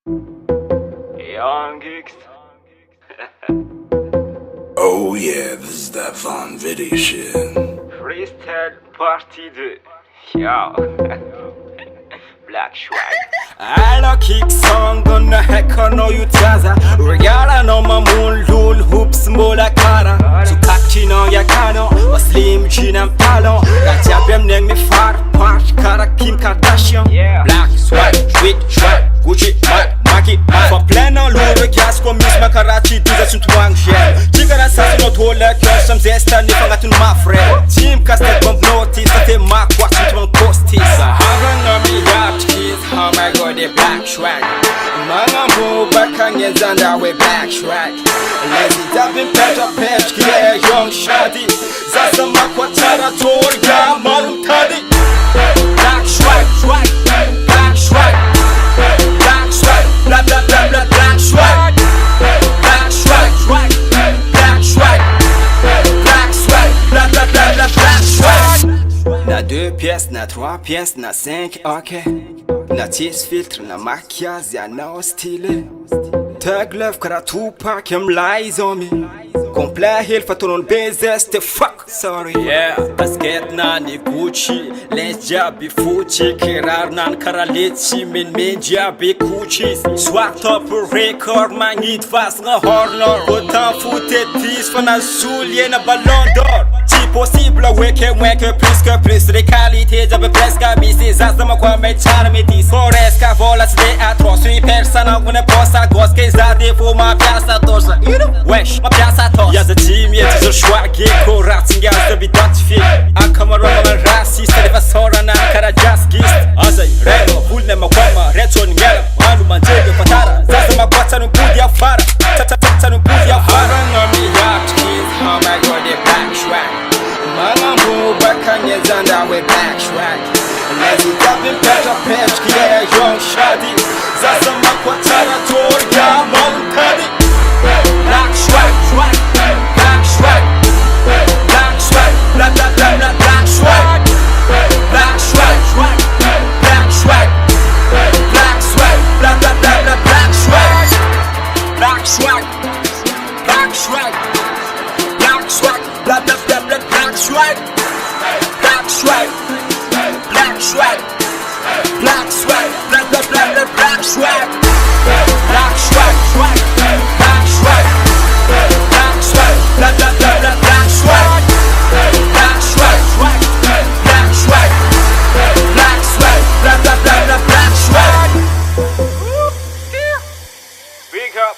Young X. Oh yeah, this is that Von Viddy shit. Freestyle Party 2. Yo. Black Swag. Alla kicksången häckar nå utjaza Regala nå ma moon lul hoops mbola kara So kakchi no yakano wa slim chinam talon Gacha bem neng mi far part kara Kim Kardashian Black Swag, sweet swag, Gucci, Maki For plein en lure gas ko misma karachi Diza sunt wang shell Chigara sa no tola kör som zesta Ni fangatun ma fred Team kastet bomb notice Ate ma kwa sunt wang postis Haran no mi rap cheese Oh my god, they black swag Mga mbuba kangenzanda we black swag Lazy dabbing petra pech Kile young shadi Zasa makwa tara torga malum tadi Black swag, swag, black swag Black swag, blah blah blah blah black swag Black swag, swag, black swag Black swag, blah blah blah blah black swag Na 2 pièces, na 3 pièces, na 5, ok Na 10 filtre, na maquillage, yana style Tag love kara Tupac, I'm lies on me Complet heel för tonon bezeste fuck sorry Yeah, basket nani Gucci Lens jabi Fucci Kirar nan karalici Min jabi Gucci Swag top record Man hit fast nga hornor Autant foutet 10 För na sulje na ballon d'or Si possible weke plus De qualité j'avais presque abissé Ça ma qua me charme dis Foresca volas de atroz Sui persona une posa Gos che zade fu ma piazza tosa Wesh, ma piazza tosa Ja za team je të zërshwag Ko raci nga zë identifié A kamaro më racist E va sora na kara jaskist Azaj, rego, vulne ma kwama Reco në ngera, anu ma njegë fatara Zaza ma kwa tanu pudi afara Tanu pudi afara Nga mi rap cheese Oh my god, they black swag Mga mbuba kangenzanda we black swag Lazy dabbing petra pech Kile young shadi Zaza ma kwa tara torga malum tadi Black swag, swag Black swag Black swag Blah blah blah blah black swag Black swag, swag Black swag Black swag Blah blah blah blah black swag Black swag Black swag Black swag Blah blah blah blah black swag Black swag Black swag Black swag Blah blah blah blah black swag Black swag, swag Black swag Black swag Blah blah blah blah black swag Black swag, swag Black swag Black swag Blah blah blah blah black swag Big up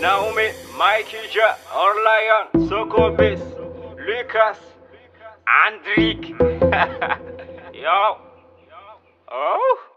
Naomi, Mikey Ja, Orlayan, Sokobis, Lucas, Andrik. Yo. Oh.